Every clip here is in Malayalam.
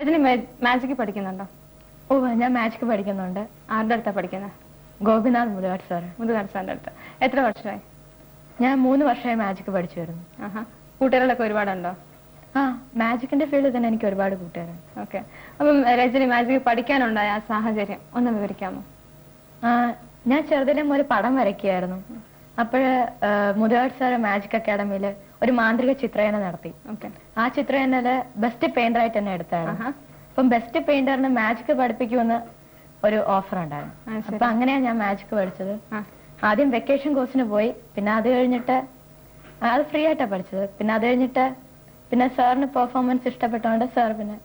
ഇതിന് മാജിക് പഠിക്കുന്നുണ്ടോ? ഓ ഞാൻ മാജിക് പഠിക്കുന്നുണ്ട്. ആരുടെ അടുത്താ പഠിക്കുന്നത്? ഗോപിനാഥ് മുതുകാട് സാർ. മുതുകാട് സാറിന്റെ അടുത്ത്. എത്ര വർഷമായി? ഞാൻ 3 വർഷമായി മാജിക് പഠിച്ചു വരുന്നു. കൂട്ടുകാരികളൊക്കെ ഒരുപാടുണ്ടോ? ആ, മാജിക്കിന്റെ ഫീൽഡിൽ തന്നെ എനിക്ക് ഒരുപാട് കൂട്ടുകാരുണ്ട്. ഓക്കെ. അപ്പം രജനി മാജിക് പഠിക്കാനുണ്ടായ ആ സാഹചര്യം ഒന്ന് വിവരിക്കാമോ? ഞാൻ ചെറുതിലെ ഒരു പടം വരയ്ക്കുകയായിരുന്നു. അപ്പോഴ് മുതുകാട് സാർ മാജിക് അക്കാഡമിയില് ഒരു മാന്ത്രിക ചിത്രയന നടത്തി. ആ ചിത്രയനയില് ബെസ്റ്റ് പെയിന്റർ ആയിട്ട് തന്നെ എടുത്തായിരുന്നു. അപ്പം ബെസ്റ്റ് പെയിന്ററിന് മാജിക് പഠിപ്പിക്കുമെന്ന് ഒരു ഓഫർ ഉണ്ടായിരുന്നു. അപ്പൊ അങ്ങനെയാണ് ഞാൻ മാജിക് പഠിച്ചത്. ആദ്യം വെക്കേഷൻ കോഴ്സിന് പോയി. പിന്നെ അത് കഴിഞ്ഞിട്ട് അത് ഫ്രീ ആയിട്ടാണ് പഠിച്ചത്. പിന്നെ അത് കഴിഞ്ഞിട്ട് പിന്നെ സാറിന് പെർഫോമൻസ് ഇഷ്ടപ്പെട്ടോണ്ട് സാർ പിന്നെ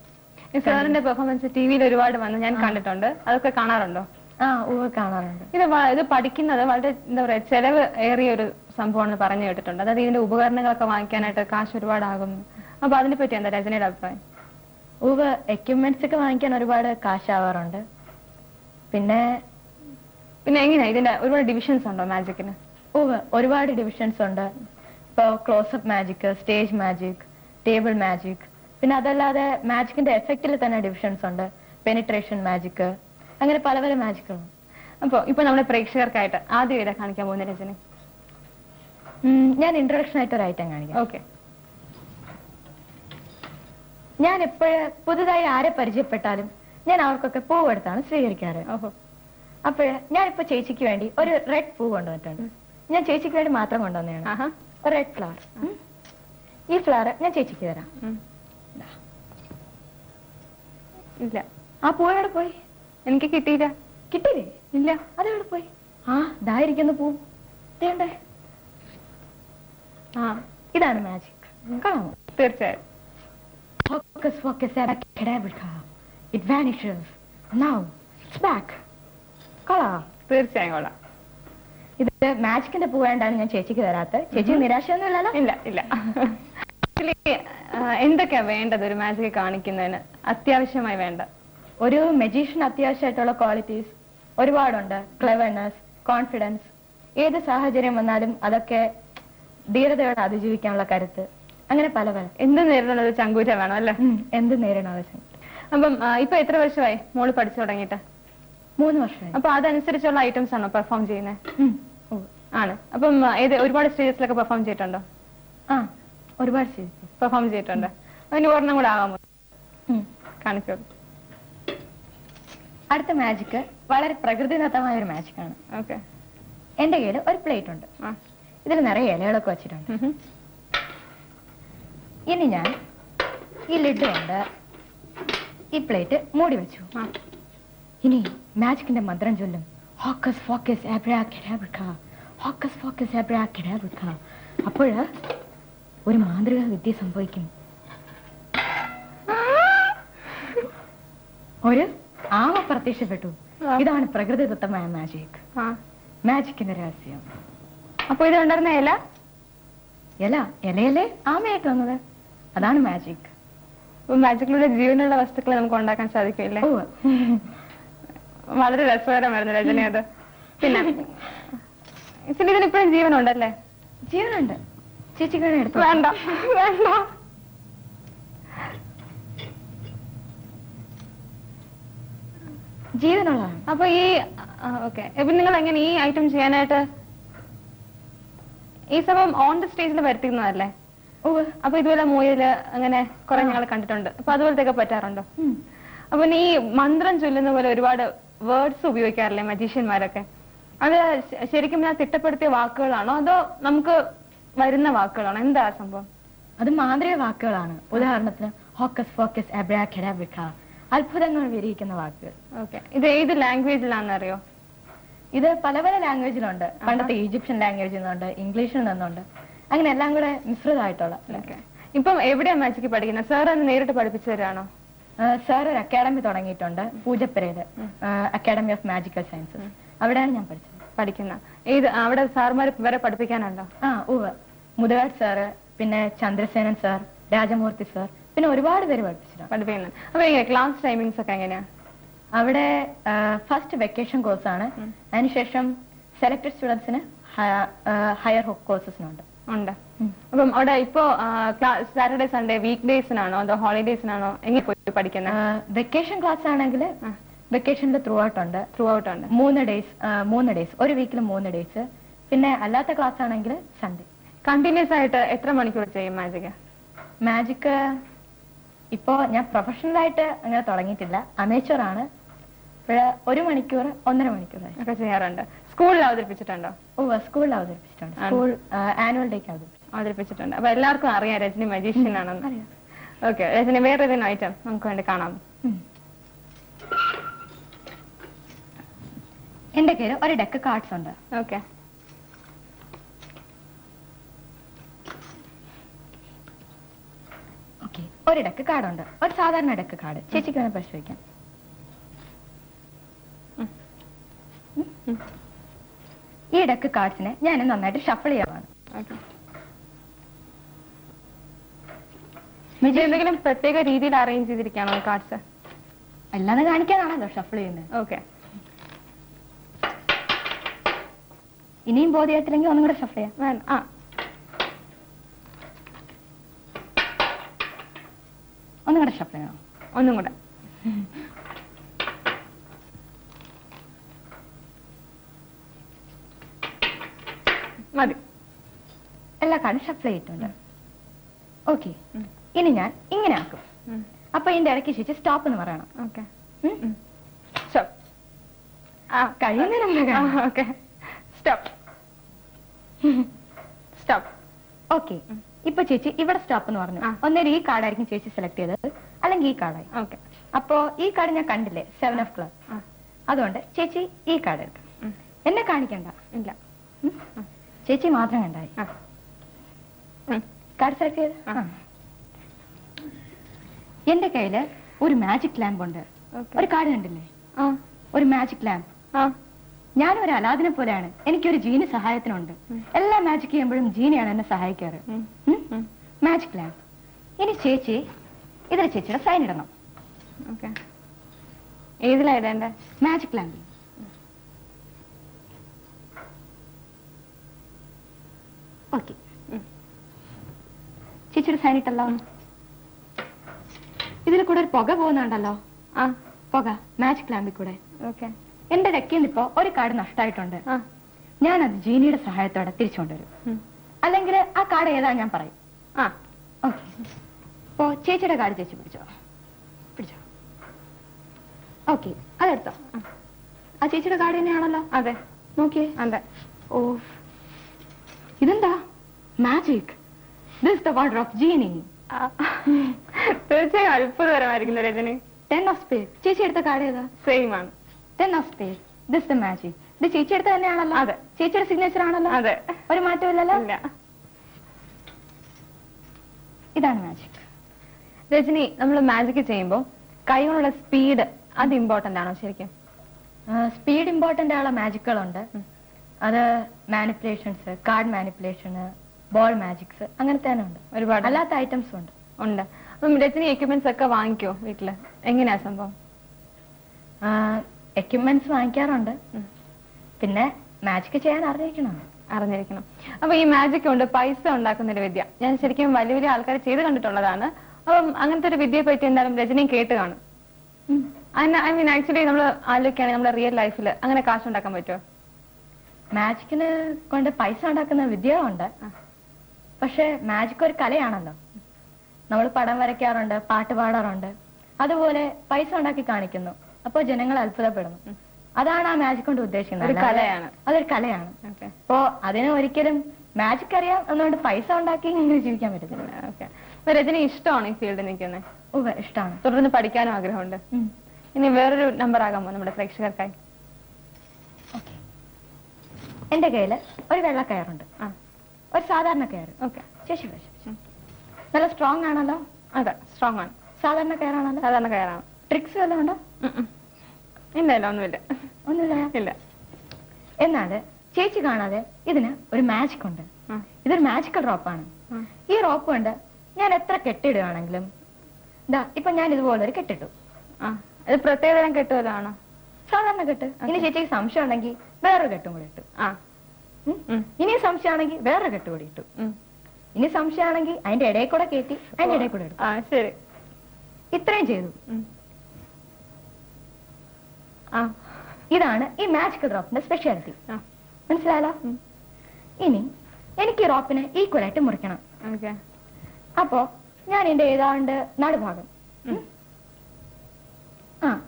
സാറിന്റെ പെർഫോമൻസ് ടിവിയിൽ ഒരുപാട് വന്ന് ഞാൻ കണ്ടിട്ടുണ്ട്. അതൊക്കെ കാണാറുണ്ടോ? കാണാറുണ്ട്. ഇത് പഠിക്കുന്നത് വളരെ എന്താ പറയാ ചെലവ് ഏറിയ ഒരു സംഭവമാണെന്ന് പറഞ്ഞു കേട്ടിട്ടുണ്ട്. അതായത് ഇതിന്റെ ഉപകരണങ്ങളൊക്കെ വാങ്ങിക്കാനായിട്ട് കാശ് ഒരുപാടാകുന്നു. അപ്പൊ അതിനെ പറ്റി എന്താ രജനിയുടെ അഭിപ്രായം? എക്യുപ്മെന്റ്സ് ഒക്കെ വാങ്ങിക്കാൻ ഒരുപാട് കാശാവാറുണ്ട്. പിന്നെ എങ്ങനെയാ ഇതിന്റെ ഒരുപാട് ഡിവിഷൻസ് ഉണ്ടോ മാജിക്കിന്? ഒരുപാട് ഡിവിഷൻസ് ഉണ്ട്. ഇപ്പൊ close-up magic, stage magic, table magic, പിന്നെ അതല്ലാതെ മാജിക്കിന്റെ എഫക്റ്റിൽ തന്നെ ഡിവിഷൻസ് ഉണ്ട്. പെനിട്രേഷൻ മാജിക്, അങ്ങനെ പല പല മാജിക്കുകളും. അപ്പൊ ഇപ്പൊ നമ്മുടെ പ്രേക്ഷകർക്കായിട്ട് ആദ്യം ഏതാ കാണിക്കാൻ പോകുന്ന രചന? ഞാൻ ഇൻട്രൊഡക്ഷൻ ആയിട്ട് ഒരു ഐറ്റം കാണിക്കാം. ഓക്കെ. ഞാൻ എപ്പോഴും പുതുതായി ആരെ പരിചയപ്പെട്ടാലും ഞാൻ അവർക്കൊക്കെ പൂവ് എടുത്താണ് സ്വീകരിക്കാറ്. അപ്പോഴ് ഞാനിപ്പോ ചേച്ചിക്ക് വേണ്ടി ഒരു റെഡ് പൂ കൊണ്ടുവന്നിട്ടുണ്ട്. ഞാൻ ചേച്ചിക്ക് വേണ്ടി മാത്രം കൊണ്ടുവന്നതാണ്. Red flower. ഈ ഫ്ലവർ ഞാൻ ചേച്ചിക്ക് തരാം. ഇല്ല. ആ പൂ എവിടെ പോയി? എനിക്ക് കിട്ടിയില്ല. കിട്ടിയില്ലേ? ഇല്ല. അതെവിടെ പോയി? ഇതായിരിക്കുന്ന പൂ. ഇതാണ് മാജിക്. കാണാമോ? തീർച്ചയായും. Focus, focus, abracadabra. It vanishes. Now, it's back. കൊള്ളാം. തീർച്ചയായും കൊള്ളാം. ഇത് മാജിക്കിന്റെ പൂ വേണ്ടാണ് ഞാൻ ചേച്ചിക്ക് തരാത്ത. ചേച്ചി നിരാശയൊന്നും ഇല്ലല്ലോ? ഇല്ല ഇല്ല. എന്തൊക്കെയാ വേണ്ടത് ഒരു മാജിക് കാണിക്കുന്നതിന് അത്യാവശ്യമായി വേണ്ട? ഒരു മജീഷ്യൻ അത്യാവശ്യമായിട്ടുള്ള ക്വാളിറ്റീസ് ഒരുപാടുണ്ട്. ക്ലെവർനെസ്, കോൺഫിഡൻസ്, ഏത് സാഹചര്യം വന്നാലും അതൊക്കെ ധീരതയോടെ അതിജീവിക്കാനുള്ള കരുത്ത്, അങ്ങനെ പല പല. എന്ത് നേരിടുന്നത് ചങ്കൂറ്റ വേണം അല്ലേ? എന്ത് നേരിടണം ആവശ്യം. അപ്പം ഇപ്പൊ എത്ര വർഷമായി മോള് പഠിച്ചു തുടങ്ങിയിട്ട്? 3 വർഷമായി. അപ്പൊ അതനുസരിച്ചുള്ള ഐറ്റംസ് ആണോ പെർഫോം ചെയ്യുന്നത്? ആണ്. അപ്പം ഒരുപാട് സ്റ്റേജസിലൊക്കെ പെർഫോം ചെയ്തിട്ടുണ്ടോ? ഒരുപാട് സ്റ്റേജസ് പെർഫോം ചെയ്തിട്ടുണ്ട്. അതിന് ഒരെണ്ണം കൂടെ ആകാമോ? കാണിച്ചോളൂ. അടുത്ത മാജിക് വളരെ പ്രകൃതിദത്തമായ ഒരു മാജിക് ആണ്. ഓക്കെ. എന്റെ കയ്യിൽ ഒരു പ്ലേറ്റ് ഉണ്ട്. ഇതിൽ നിറയെ ഇലകളൊക്കെ വെച്ചിട്ടുണ്ട്. ഇനി ഞാൻ ഈ ലിഡ് കൊണ്ട് ഈ പ്ലേറ്റ് മൂടി വെച്ചു. ഇനി മാജിക്കിന്റെ മന്ത്രം ചൊല്ലും. Hocus focus abracadabra, hocus focus abracadabra. അപ്പോഴ് ഒരു മാന്ത്രിക വിദ്യ സംഭവിക്കും. ഒരു ആമ പ്രത്യക്ഷപ്പെട്ടു. ഇതാണ് പ്രകൃതിദത്തമായ മാജിക്. മാജിക്കിന്റെ രഹസ്യം. അപ്പൊ ഇത് ഉണ്ടായിരുന്ന ഇലയല്ലേ ആമയായിട്ട് വന്നത്. അതാണ് മാജിക്. മാജിക്കിലൂടെ ജീവനുള്ള വസ്തുക്കളെ നമുക്ക് ഉണ്ടാക്കാൻ സാധിക്കില്ലേ? വളരെ രസകരമായിരുന്നു രചന അത്. പിന്നെ ഇതിനിപ്പോഴും ജീവനുണ്ടല്ലേ? ജീവനുണ്ട്. ചേച്ചിക്ക് എടുത്തു. വേണ്ട വേണ്ട. ജീവനുള്ളതാണ്. അപ്പൊ ഓക്കെ. ഇപ്പൊ നിങ്ങൾ എങ്ങനെ ഈ ഐറ്റം ചെയ്യാനായിട്ട് ഈ സമയം ഓൺ ദ സ്റ്റേജിൽ വരുത്തുന്നതല്ലേ? അപ്പൊ ഇതുപോലെ മൂയില് അങ്ങനെ കുറെ ഞങ്ങൾ കണ്ടിട്ടുണ്ട്. അപ്പൊ അതുപോലത്തെയൊക്കെ പറ്റാറുണ്ടോ? അപ്പൊ ഈ മന്ത്രം ചൊല്ലുന്ന പോലെ ഒരുപാട് വേർഡ്സ് ഉപയോഗിക്കാറില്ലേ മജീഷ്യന്മാരൊക്കെ? അത് ശരിക്കും ഞാൻ തിട്ടപ്പെടുത്തിയ വാക്കുകളാണോ അതോ നമുക്ക് വരുന്ന വാക്കുകളാണോ? എന്താ സംഭവം? അത് മാന്ത്രിക വാക്കുകളാണ്. ഉദാഹരണത്തിന് ഹോക്കസ് ഫോക്കസ് അബ്രാകഡാബ്ര, അത്ഭുതങ്ങൾ വിരിയിക്കുന്ന വാക്കുകൾ. ഓക്കെ. ഇത് ഏത് ലാംഗ്വേജിലാണെന്നറിയോ? ഇത് പല പല ലാംഗ്വേജിലുണ്ട്. പണ്ടത്തെ ഈജിപ്ഷ്യൻ ലാംഗ്വേജിൽ നിന്നുണ്ട്, ഇംഗ്ലീഷിൽ നിന്നുണ്ട്, അങ്ങനെ എല്ലാം കൂടെ മിശ്രിതമായിട്ടുള്ള. ഇപ്പം എവിടെയാ മാജിക് പഠിക്കുന്നത്? സാർ അത് നേരിട്ട് പഠിപ്പിച്ചു തരാണോ? സാർ ഒരു അക്കാഡമി തുടങ്ങിയിട്ടുണ്ട്, പൂജപ്പുരയില്, അക്കാഡമി ഓഫ് മാജിക്കൽ സയൻസസ്. അവിടെയാണ് ഞാൻ പഠിക്കുന്നത്. അവിടെ സാർമാർ വരെ പഠിപ്പിക്കാനുണ്ടോ? മുതുകാട് സാറ്, പിന്നെ ചന്ദ്രസേനൻ സാർ, രാജമൂർത്തി സാർ, പിന്നെ ഒരുപാട് പേര് പഠിപ്പിക്കുന്നത്. അപ്പൊ ക്ലാസ് ടൈമിങ്സ് ഒക്കെ എങ്ങനെയാ? അവിടെ ഫസ്റ്റ് വെക്കേഷൻ കോഴ്സാണ്. അതിനുശേഷം സെലക്ടഡ് സ്റ്റുഡൻസിന് ഹയർ കോഴ്സസിനുണ്ട്. അപ്പം അവിടെ ഇപ്പോ സാറ്റർഡേ സൺഡേ വീക്ക് ഡേയ്സിനാണോ അതോ ഹോളിഡേയ്സിനാണോ എങ്ങനെ പോയി പഠിക്കുന്നത്? വെക്കേഷൻ ക്ലാസ് ആണെങ്കിൽ വെക്കേഷനിൽ ത്രൂ ഔട്ട് ഉണ്ട്. 3 ഡേയ്സ് ഒരു വീക്കിൽ 3 ഡേയ്സ്. പിന്നെ അല്ലാത്ത ക്ലാസ് ആണെങ്കിൽ സൺഡേ. കണ്ടിന്യൂസ് ആയിട്ട് എത്ര മണിക്കൂർ ചെയ്യും മാജിക്? ഇപ്പോ ഞാൻ പ്രൊഫഷണൽ ആയിട്ട് അങ്ങനെ തുടങ്ങിയിട്ടില്ല, അമേച്ചർ ആണ്. 1 മണിക്കൂർ 1.5 മണിക്കൂർ ഒക്കെ ചെയ്യാറുണ്ട്. സ്കൂളിൽ അവതരിപ്പിച്ചിട്ടുണ്ടോ? സ്കൂളിൽ അവതരിപ്പിച്ചിട്ടുണ്ട്. സ്കൂൾ ആനുവൽ ഡേക്ക് അവതരിപ്പിച്ചിട്ടുണ്ട്. അപ്പൊ എല്ലാവർക്കും അറിയാം രജനി മജീഷ്യൻ ആണെന്ന്. അറിയാം. ഓക്കെ, രജനി വേറൊരു ഐറ്റം നമുക്ക് വേണ്ടി കാണാം. എന്റെ കയ്യിൽ ഒരു ഡെക്ക് കാർഡ്സ് ഉണ്ട്. ഓക്കെ, ഒരു ഡെക്ക് കാർഡ് ഉണ്ട്, ഒരു സാധാരണ ഡെക്ക് കാർഡ്. ചേച്ചിക്ക് വേണം പരിശോധിക്കാം. ഈ ഡെക്ക് കാർഡ്സിനെ ഞാൻ നന്നായിട്ട് ഷഫിൾ ചെയ്യാവാണ്. എന്തെങ്കിലും പ്രത്യേക രീതിയിൽ അറേഞ്ച് ചെയ്തിരിക്കാണോ കാർഡ്സ്? അല്ലാതെ കാണിക്കാനാണല്ലോ ഷഫിൾ ചെയ്യുന്നത്. ഓക്കെ, ഇനിയും ബോധ്യത്തിലെങ്കിൽ ഒന്നും കൂടെ ഷഫിൾ ചെയ്യാം. ഒന്നും കൂടെ ഷഫിൾ ചെയ്യണം. ഒന്നും കൂടെ. മതി. എല്ലാ കാർഡും ഷഫിൾ ചെയ്തിട്ടുണ്ട്. ഓക്കെ, ഇനി ഞാൻ ഇങ്ങനെ ആക്കും. അപ്പൊ ഇതിന്റെ ഇടയ്ക്ക് ശേഷം സ്റ്റോപ്പ് എന്ന് പറയണം. ഓക്കെ, കഴിയുന്നതിന് ഓക്കെ, സ്റ്റോപ്പ്. സ്റ്റോപ്പ്. ഓക്കെ, ഇപ്പൊ ചേച്ചി ഇവിടെ സ്റ്റോപ്പ് എന്ന് പറഞ്ഞു. ഒന്നേരം ഈ കാർഡായിരിക്കും ചേച്ചി സെലക്ട് ചെയ്തത്, അല്ലെങ്കിൽ ഈ കാർഡായി. ഓക്കെ, അപ്പോ ഈ കാർഡ് ഞാൻ കണ്ടില്ലേ, 7 ഓഫ് ക്ലബ്. അതുകൊണ്ട് ചേച്ചി ഈ കാർഡ് എടുക്കാം. എന്നെ കാണിക്കണ്ട. ഇല്ല, ചേച്ചി മാത്രം കണ്ടായി. കാർഡ് സെലക്ട് ചെയ്ത്. എന്റെ കയ്യില് ഒരു മാജിക് ലാമ്പ് ഉണ്ട്. ഒരു കാർഡ് കണ്ടില്ലേ, ഒരു മാജിക് ലാമ്പ്. ഞാനും ഒരു അലാദിനെ പോലെയാണ്. എനിക്കൊരു ജീനി സഹായത്തിനുണ്ട്. എല്ലാ മാജിക് ചെയ്യുമ്പോഴും ജീനിയാണ് എന്നെ സഹായിക്കാറ്. Magic lamp. ഇനി ചേച്ചി ഇതിൽ ചേച്ചിയുടെ സൈൻ ഇടണം. ഓക്കെ, ഏതിലാ ഇടേണ്ടേ? Magic lamp. ഓക്കെ, ചേച്ചിയുടെ സൈൻ ഇട്ടല്ലോ. ഇതിൽ കൂടെ ഒരു പുക പോകുന്നുണ്ടല്ലോ. പുക മാജിക് ലാമ്പിൽ കൂടെ. ഓക്കെ, എന്റെ ഡെക്കിൽ നിന്ന് ഇപ്പോ ഒരു കാർഡ് നഷ്ടമായിട്ടുണ്ട്. ഞാനത് ജീനിയുടെ സഹായത്തോടെ തിരിച്ചുകൊണ്ടുവരും. അല്ലെങ്കിൽ ആ കാർഡ് ഏതാ ഞാൻ പറയും. ഓക്കെ, ഇപ്പോ ചേച്ചിയുടെ കാർഡ് ചേച്ചി പിടിച്ചോ. ഓക്കെ, അതെടുത്തോ. ആ ചേച്ചിയുടെ കാർഡ് തന്നെയാണല്ലോ. അതെ, നോക്കിയേ. അതെ. ഓ, ഇതെന്താ magic? This the wonder of genie. തീർച്ചയായും അത്ഭുതകരമായിരിക്കുന്നു രജനി. 10 of spade. ചേച്ചി എടുത്ത കാർഡ് ഏതാ? സെയിം ആണ്. 10 of spade. This the magic. ഇത് ചേച്ചി എടുത്ത തന്നെയാണല്ലോ. അതെ, ചേച്ചിയുടെ സിഗ്നേച്ചർ ആണല്ലോ. അതെ, ഒരു മാറ്റമില്ലല്ലോ. ഇല്ല. ഇതാണ് മാജിക്. രജനി, നമ്മൾ മാജിക് ചെയ്യുമ്പോൾ കൈകൊണ്ടുള്ള സ്പീഡ് അത് ഇമ്പോർട്ടന്റ് ആണോ ശരിക്കും? സ്പീഡ് ഇമ്പോർട്ടന്റ് ആയുള്ള മാജിക്കുകളുണ്ട്. അത് മാനിപ്പുലേഷൻസ്, കാർഡ് മാനിപ്പുലേഷന്, ബോൾ മാജിക്സ്, അങ്ങനത്തെ തന്നെ ഉണ്ട്. ഒരുപാട് അല്ലാത്ത ഐറ്റംസും ഉണ്ട്. അപ്പം രജനി എക്യുപ്മെന്റ്സ് ഒക്കെ വാങ്ങിക്കോ വീട്ടില്? എങ്ങനെയാ സംഭവം? എക്യുപ്മെന്റ്സ് വാങ്ങിക്കാറുണ്ട്. പിന്നെ മാജിക് ചെയ്യാൻ അറിഞ്ഞിരിക്കണം. അപ്പൊ ഈ മാജിക് കൊണ്ട് പൈസ ഉണ്ടാക്കുന്ന ഒരു വിദ്യ ഞാൻ ശരിക്കും വലിയ വലിയ ആൾക്കാർ ചെയ്ത് കണ്ടിട്ടുള്ളതാണ്. അപ്പം അങ്ങനത്തെ ഒരു വിദ്യയെ പറ്റി എന്തായാലും രജനിയും കേട്ട് കാണും. ഐ മീൻ ആക്ച്വലി നമ്മൾ ആലോചിക്കുകയാണെങ്കിൽ നമ്മുടെ റിയൽ ലൈഫിൽ അങ്ങനെ കാശ് ഉണ്ടാക്കാൻ പറ്റുമോ? മാജിക്കിന് കൊണ്ട് പൈസ ഉണ്ടാക്കുന്ന വിദ്യകളുണ്ട്. പക്ഷെ മാജിക് ഒരു കലയാണല്ലോ. നമ്മൾ പടം വരയ്ക്കാറുണ്ട്, പാട്ട് പാടാറുണ്ട്. അതുപോലെ പൈസ ഉണ്ടാക്കി കാണിക്കുന്നു. അപ്പോൾ ജനങ്ങൾ അത്ഭുതപ്പെടുന്നു. അതാണ് ആ മാജിക് കൊണ്ട് ഉദ്ദേശിക്കുന്നത്. അതൊരു കലയാണ്. അപ്പോ അതിന് ഒരിക്കലും മാജിക് അറിയാം എന്നുകൊണ്ട് പൈസ ഉണ്ടാക്കി ഇങ്ങനെ ജീവിക്കാൻ പറ്റത്തില്ല. രജനി ഇഷ്ടമാണ് ഈ ഫീൽഡിൽ നിൽക്കുന്നത്? ഇഷ്ടമാണ്. തുടർന്ന് പഠിക്കാനും ആഗ്രഹമുണ്ട്. ഇനി വേറൊരു നമ്പർ ആകാമോ നമ്മുടെ പ്രേക്ഷകർക്കായി? എന്റെ കയ്യില് ഒരു വെള്ള കയറുണ്ട്, ഒരു സാധാരണ കയറ്. ഓക്കെ, ശേഷി നല്ല സ്ട്രോങ് ആണല്ലോ. അതെ, സ്ട്രോങ് ആണ്. സാധാരണ കയറാണല്ലോ. സാധാരണ കയറാണ്. ട്രിക്സ് വല്ലതും ഉണ്ടോ? ഇല്ല, ഒന്നുമില്ല. എന്നാല് ചേച്ചി കാണാതെ ഇതിന് ഒരു മാജിക് ഉണ്ട്. ഇതൊരു മാജിക്കൽ റോപ്പാണ്. ഈ റോപ്പ് കൊണ്ട് ഞാൻ എത്ര കെട്ടിടുകയാണെങ്കിലും ഇപ്പൊ ഞാൻ ഇതുപോലെ ഒരു കെട്ടിട്ടു. ഇത് പ്രത്യേകതരം കെട്ടുവതാണോ? സാധാരണ കെട്ട്. ഇനി ചേച്ചിക്ക് സംശയം ഉണ്ടെങ്കിൽ വേറൊരു കെട്ടും കൂടി ഇട്ടു. ഇനി സംശയമാണെങ്കിൽ വേറൊരു കെട്ട് കൂടി ഇട്ടു. ഇനി സംശയമാണെങ്കിൽ അതിന്റെ ഇടയിൽ കൂടെ കയറ്റി അതിന്റെ ഇടയിൽ കൂടെ എടുക്കും. ശരി, ഇത്രയും ചെയ്തു. ഇതാണ് ഈ മാജിക്കൽ റോപ്പിന്റെ സ്പെഷ്യാലിറ്റി. മനസ്സിലായല്ലോ? ഇനി എനിക്ക് ഈ റോപ്പിനെ ഈക്വൽ ആയിട്ട് മുറിക്കണം. അപ്പോ ഞാൻ എന്റെ ഏതാണ്ട് നടുഭാഗം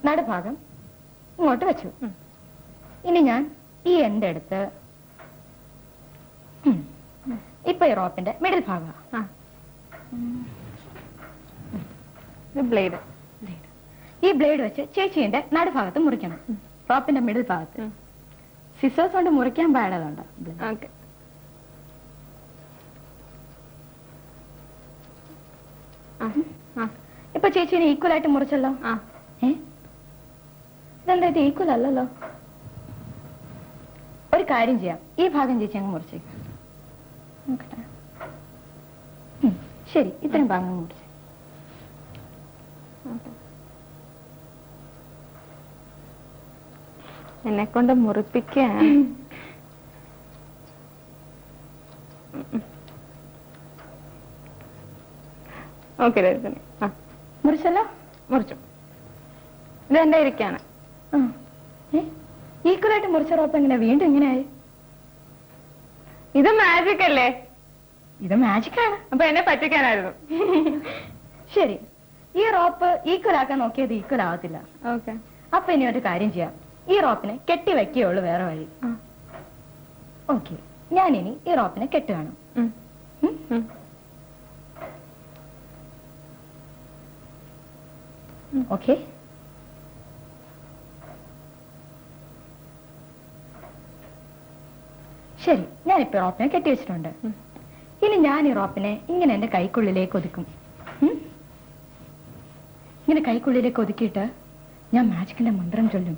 നടുഭാഗം ഇങ്ങോട്ട് വെച്ചു. ഇനി ഞാൻ ഈ എന്റെ അടുത്ത് ഇപ്പൊ ഈ റോപ്പിന്റെ മിഡിൽ ഭാഗം ബ്ലേഡ് ഈ ബ്ലേഡ് വെച്ച് ചേച്ചിന്റെ നടുഭാഗത്ത് മുറിക്കണം. റോപ്പിന്റെ മിഡിൽ ഭാഗത്ത് സിസേഴ്സ് കൊണ്ട് മുറിക്കാൻ പാടതുണ്ട്. ഇപ്പൊ ചേച്ചിനെ ഈക്വൽ ആയിട്ട് മുറിച്ചല്ലോ. ഇതെന്താ ഇത് ഈക്വൽ അല്ലല്ലോ? ഒരു കാര്യം ചെയ്യാം, ഈ ഭാഗം ചേച്ചി അങ്ങ് മുറിച്ചേക്കാം. ശരി, ഇത്രയും ഭാഗം മുറിച്ച് എന്നെ കൊണ്ട് മുറിപ്പിക്കാൻ. ഓക്കെ രജനി, മുറിച്ചല്ലോ? മുറിച്ചു. ഇതെന്റെ ഇരിക്കാണ്. ഈക്വലായിട്ട് മുറിച്ച റോപ്പ് എങ്ങനെ വീണ്ടും ഇങ്ങനെയായി? ഇത് മാജിക് അല്ലേ? ഇത് മാജിക് ആണ്. അപ്പൊ എന്നെ പറ്റിക്കാനായിരുന്നു. ശരി, ഈ റോപ്പ് ഈക്വൽ ആക്കാൻ നോക്കിയത് ഈക്വൽ ആവത്തില്ല. ഓക്കെ, അപ്പൊ ഇനി ഒരു കാര്യം ചെയ്യാം, ഈ റോപ്പിനെ കെട്ടി വെക്കുകയുള്ളൂ, വേറെ വഴി. ഓക്കെ, ഞാനിനി ഈ റോപ്പിനെ കെട്ടുകയാണ്. ഓക്കെ, ശരി, ഞാനിപ്പോ റോപ്പിനെ കെട്ടി വെച്ചിട്ടുണ്ട്. ഇനി ഞാൻ ഈ റോപ്പിനെ ഇങ്ങനെ എന്റെ കൈക്കുള്ളിലേക്ക് ഒതുക്കും. ഇങ്ങനെ കൈക്കുള്ളിലേക്ക് ഒതുക്കിയിട്ട് ഞാൻ മാജിക്കിന്റെ മന്ത്രം ചൊല്ലും.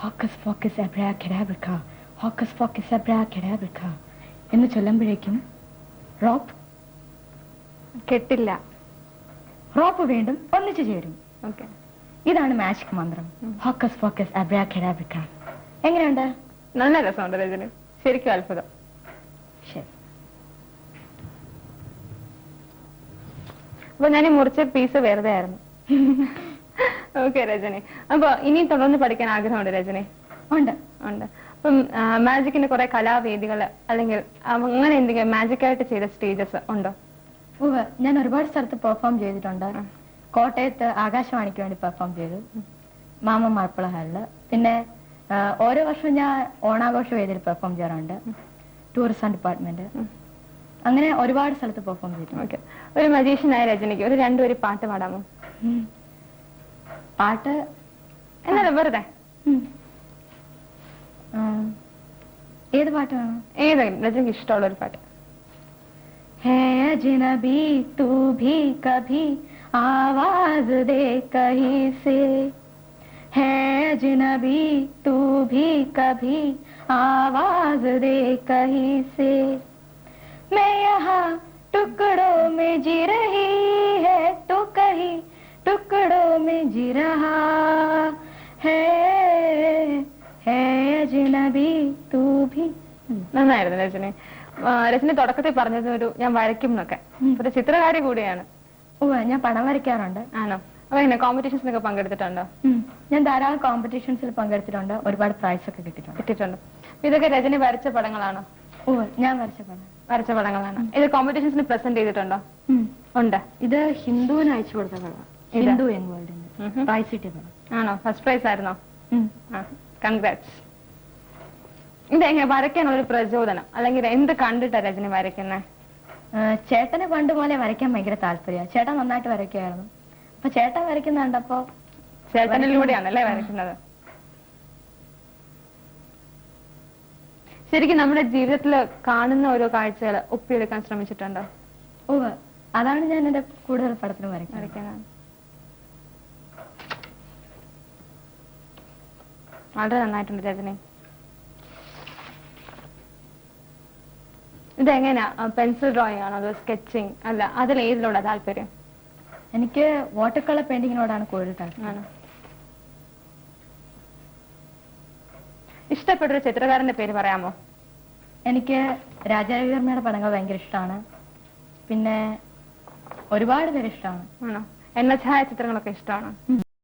Hocus focus abracadabra, hocus focus അബ്രാകഡാബ്ര എന്ന് ചൊല്ലുമ്പോഴേക്കും റോപ്പ് കെട്ടില്ല, റോപ്പ് വീണ്ടും ഒന്നിച്ചു ചേരും. ഓക്കെ, ഇതാണ് മാജിക് മന്ത്രം, ഹോക്കസ് ഫോക്കസ് അബ്രാകഡാബ്ര. എങ്ങനെയുണ്ട്? നല്ല രസമുണ്ട് രജനി, ശരിക്കും അത്ഭുതം. ശരി, അപ്പൊ ഞാൻ ഈ മുറിച്ച പീസ് വെറുതെ ആയിരുന്നു. ഓക്കെ രജനി, അപ്പൊ ഇനി തുടർന്ന് പഠിക്കാൻ ആഗ്രഹമുണ്ട് രജനി? ഉണ്ട്. ഉണ്ട്. അപ്പം മാജിക്കിന്റെ കുറെ കലാവേദികൾ അല്ലെങ്കിൽ അങ്ങനെ എന്തെങ്കിലും മാജിക്കായിട്ട് ചെയ്ത സ്റ്റേജസ് ഉണ്ടോ? ഞാൻ ഒരുപാട് സ്ഥലത്ത് പെർഫോം ചെയ്തിട്ടുണ്ട്. കോട്ടയത്ത് ആകാശവാണിക്ക് വേണ്ടി പെർഫോം ചെയ്തു, മാമ മാർപ്പിള ഹാളില്. പിന്നെ ഓരോ വർഷവും ഞാൻ ഓണാഘോഷ വേദിയിൽ പെർഫോം ചെയ്യാറുണ്ട്, ടൂറിസം ഡിപ്പാർട്ട്മെന്റ്. അങ്ങനെ ഒരുപാട് സ്ഥലത്ത് പെർഫോം ചെയ്തിട്ടുണ്ട്. ഓക്കെ, ഒരു മജീഷ്യനായ രജനിക്ക് ഒരു രണ്ടുപേര് പാട്ട് പാടാമോ? പാട്ട് എന്നല്ല, വെറുതെ ഏത് പാട്ട് വേണം? ഏതെങ്കിലും രജനിക്ക് ഇഷ്ടമുള്ള ഒരു പാട്ട്. है अजनबी तू भी कभी आवाज दे कहीं से, है अजनबी तू भी कभी आवाज दे कहीं से, मैं यहाँ टुकड़ों में जी रही है तो कहीं टुकड़ों में जी रहा है अजनबी तू भी. നന്നായിരുന്നു രജനി. രജനി തുടക്കത്തിൽ പറഞ്ഞത് ഞാൻ വരയ്ക്കും എന്നൊക്കെ, ഒരു ചിത്രകാരി കൂടിയാണ്. ഞാൻ പടം വരയ്ക്കാറുണ്ട്. ആണോ? അപ്പൊ എങ്ങനെ കോമ്പറ്റീഷൻസിനൊക്കെ പങ്കെടുത്തിട്ടുണ്ടോ? ഞാൻ ധാരാളം കോമ്പറ്റീഷൻസിൽ പങ്കെടുത്തിട്ടുണ്ട്, ഒരുപാട് പ്രൈസ് ഒക്കെ കിട്ടിയിട്ടുണ്ട്. ഇതൊക്കെ രജനി വരച്ച പടങ്ങളാണോ? ഞാൻ വരച്ച പടങ്ങളാണ്. ഇത് കോമ്പറ്റീഷൻസിന് പ്രസന്റ് ചെയ്തിട്ടുണ്ടോ? ഉണ്ട്. ഇത് ഹിന്ദുവിന് അയച്ചു കൊടുത്ത പടം, ഹിന്ദു യങ് വേൾഡിന് പ്രൈസ് കിട്ടിയ പടം. ആണോ? ഫസ്റ്റ് പ്രൈസ് ആയിരുന്നോ? കൺഗ്രാറ്റ്സ്. ഇതെങ്ങനെ വരയ്ക്കാനുള്ള ഒരു പ്രചോദനം, അല്ലെങ്കിൽ എന്ത് കണ്ടിട്ടാ രജനി വരയ്ക്കുന്നത്? ചേട്ടന് പണ്ട് പോലെ വരയ്ക്കാൻ ഭയങ്കര താല്പര്യമാണ്. ചേട്ടൻ നന്നായിട്ട് വരയ്ക്കുമായിരുന്നു. അപ്പൊ ചേട്ടൻ വരയ്ക്കുന്ന കണ്ടപ്പോ ചേട്ടനിലൂടെയാണല്ലേ വരയ്ക്കുന്നത്? ശരിക്കും നമ്മുടെ ജീവിതത്തിൽ കാണുന്ന ഓരോ കാഴ്ചകൾ ഒപ്പിയെടുക്കാൻ ശ്രമിച്ചിട്ടുണ്ടോ? അതാണ് ഞാൻ എന്റെ കൂടുതൽ പടത്തിന് വരയ്ക്കുന്നത്. വളരെ നന്നായിട്ടുണ്ട് രജനി. ഇതെങ്ങനെയാ, പെൻസിൽ ഡ്രോയിങ് ആണോ അതോ സ്കെച്ചിങ്? അല്ല, അതിൽ ഏതിലോടാ താല്പര്യം? എനിക്ക് വാട്ടർ കളർ പെയിന്റിങ്ങിനോടാണ് കൂടുതൽ താല്പര്യം. പിന്നെ ഒരുപാട് പേര് ഇഷ്ടമാണ്. ആണോ? എണ്ണ ഛായാചിത്രങ്ങളൊക്കെ ഇഷ്ടമാണോ?